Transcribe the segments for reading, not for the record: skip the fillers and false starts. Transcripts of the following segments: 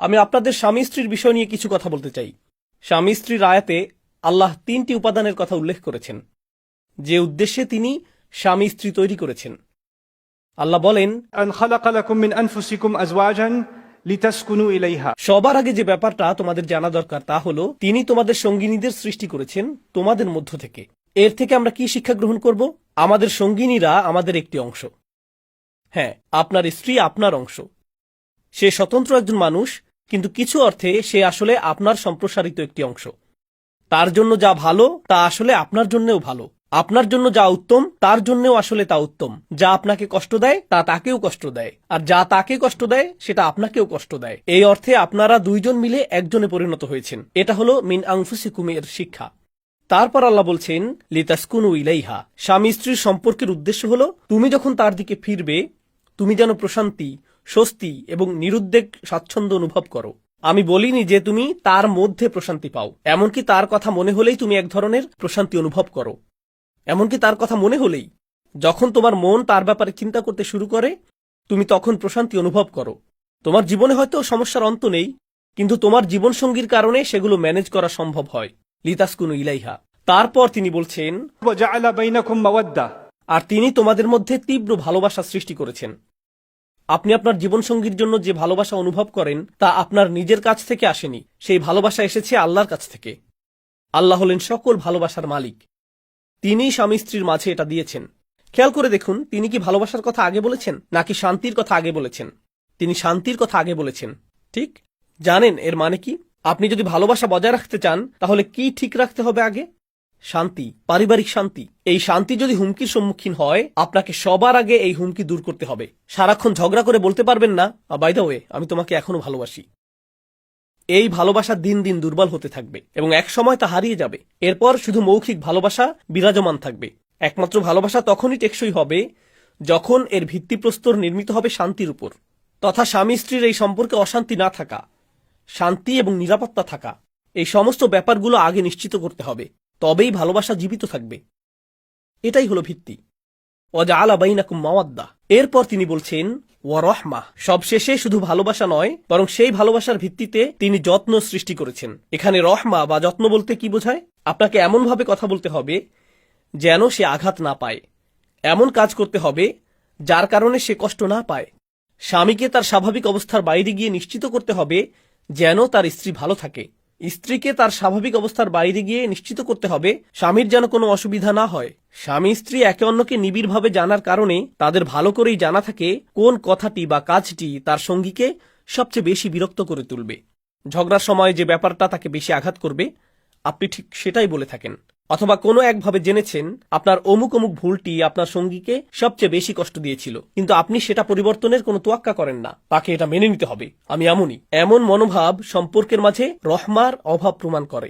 আমি আপনাদের স্বামী স্ত্রীর বিষয় নিয়ে কিছু কথা বলতে চাই। স্বামী স্ত্রীর আয়াতে আল্লাহ 3টি উপাদানের কথা উল্লেখ করেছেন, যে উদ্দেশ্যে তিনি স্বামী স্ত্রী তৈরি করেছেন। আল্লাহ বলেন, সবার আগে যে ব্যাপারটা তোমাদের জানা দরকার তা হলো, তিনি তোমাদের সঙ্গিনীদের সৃষ্টি করেছেন তোমাদের মধ্য থেকে। এর থেকে আমরা কি শিক্ষা গ্রহণ করব? আমাদের সঙ্গিনীরা আমাদের একটি অংশ। হ্যাঁ, আপনার স্ত্রী আপনার অংশ। সে স্বতন্ত্র একজন মানুষ, কিন্তু কিছু অর্থে সে আসলে আপনার সম্প্রসারিত একটি অংশ। তার জন্য যা ভালো তা আসলে আপনার জন্যও ভালো। আপনার জন্য যা উত্তম তার জন্যও আসলে তা উত্তম। যা আপনাকে কষ্ট দেয় তা তাকেও কষ্ট দেয়, আর যা তাকে কষ্ট দেয় সেটা আপনাকেও কষ্ট দেয়। এই অর্থে আপনারা দুইজন মিলে একজনে পরিণত হয়েছেন। এটা হলো মিন আনফুসিকুম এর শিক্ষা। তারপর আল্লাহ বলছেন, লিতাসকুনু ইলাইহা। স্বামী স্ত্রীর সম্পর্কের উদ্দেশ্য হলো, তুমি যখন তার দিকে ফিরবে তুমি যেন প্রশান্তি, স্বস্তি এবং নিরুদ্বেগ স্বাচ্ছন্দ্য অনুভব করো। আমি বলিনি যে তুমি তার মধ্যে প্রশান্তি পাও, এমনকি তার কথা মনে হলেই তুমি এক ধরনের প্রশান্তি অনুভব করো। এমনকি তার কথা মনে হলেই, যখন তোমার মন তার ব্যাপারে চিন্তা করতে শুরু করে, তুমি তখন প্রশান্তি অনুভব করো। তোমার জীবনে হয়তো সমস্যার অন্ত নেই, কিন্তু তোমার জীবনসঙ্গীর কারণে সেগুলো ম্যানেজ করা সম্ভব হয়। লিতাসকুনু ইলাইহা। তারপর তিনি বলছেন, আর তিনি তোমাদের মধ্যে তীব্র ভালোবাসা সৃষ্টি করেছেন। আপনি আপনার জীবনসঙ্গীর জন্য যে ভালোবাসা অনুভব করেন তা আপনার নিজের কাছ থেকে আসেনি, সেই ভালোবাসা এসেছে আল্লাহর কাছ থেকে। আল্লাহ হলেন সকল ভালোবাসার মালিক। তিনি স্বামী স্ত্রীর মাঝে এটা দিয়েছেন। খেয়াল করে দেখুন, তিনি কি ভালোবাসার কথা আগে বলেছেন নাকি শান্তির কথা আগে বলেছেন? তিনি শান্তির কথা আগে বলেছেন। ঠিক জানেন এর মানে কি? আপনি যদি ভালোবাসা বজায় রাখতে চান তাহলে কি ঠিক রাখতে হবে আগে? শান্তি, পারিবারিক শান্তি। এই শান্তি যদি হুমকির সম্মুখীন হয়, আপনাকে সবার আগে এই হুমকি দূর করতে হবে। সারাক্ষণ ঝগড়া করে বলতে পারবেন না, বাই দ্য ওয়ে আমি তোমাকে এখনো ভালোবাসি। এই ভালোবাসা দিন দিন দুর্বল হতে থাকবে এবং এক সময় তা হারিয়ে যাবে। এরপর শুধু মৌখিক ভালোবাসা বিরাজমান থাকবে। একমাত্র ভালোবাসা তখনই টেকসই হবে যখন এর ভিত্তিপ্রস্তর নির্মিত হবে শান্তির উপর, তথা স্বামী স্ত্রীর এই সম্পর্কে অশান্তি না থাকা, শান্তি এবং নিরাপত্তা থাকা। এই সমস্ত ব্যাপারগুলো আগে নিশ্চিত করতে হবে, তবেই ভালোবাসা জীবিত থাকবে। এটাই হলো ভিত্তি। ওয়াজআলা বাইনাকুম মাওয়াদ্দা। এরপর তিনি বলছেন, ওয়া রাহমা। সবশেষে শুধু ভালোবাসা নয়, বরং সেই ভালোবাসার ভিত্তিতে তিনি যত্ন সৃষ্টি করেছেন। এখানে রহমা বা যত্ন বলতে কি বোঝায়? আপনাকে এমনভাবে কথা বলতে হবে যেন সে আঘাত না পায়, এমন কাজ করতে হবে যার কারণে সে কষ্ট না পায়। স্বামীকে তার স্বাভাবিক অবস্থার বাইরে গিয়ে নিশ্চিত করতে হবে যেন তার স্ত্রী ভালো থাকে। স্ত্রীকে তার স্বাভাবিক অবস্থার বাইরে গিয়ে নিশ্চিত করতে হবে স্বামীর যেন কোনো অসুবিধা না হয়। স্বামী স্ত্রী একে অন্যকে নিবিড়ভাবে জানার কারণে তাদের ভালো করেই জানা থাকে কোন কথাটি বা কাজটি তার সঙ্গীকে সবচেয়ে বেশি বিরক্ত করে তুলবে। ঝগড়ার সময় যে ব্যাপারটা তাকে বেশি আঘাত করবে, আপনি ঠিক সেটাই বলে থাকেন। অথবা কোনো একভাবে জেনেছেন আপনার অমুক অমুক ভুলটি আপনার সঙ্গীকে সবচেয়ে বেশি কষ্ট দিয়েছিল, কিন্তু আপনি সেটা পরিবর্তনের কোনো তোয়াক্কা করেন না। তাকে এটা মেনে নিতে হবে, আমি এমনই। এমন মনোভাব সম্পর্কের মাঝে রহমার অভাব প্রমাণ করে।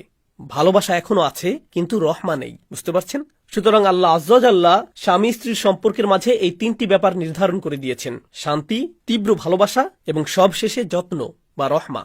ভালোবাসা এখনো আছে কিন্তু রহমা নেই। বুঝতে পারছেন? সুতরাং আল্লাহ আজ্জা ওয়াজাল্লাহ স্বামী স্ত্রীর সম্পর্কের মাঝে এই 3টি ব্যাপার নির্ধারণ করে দিয়েছেন: শান্তি, তীব্র ভালোবাসা এবং সবশেষে যত্ন বা রহমা।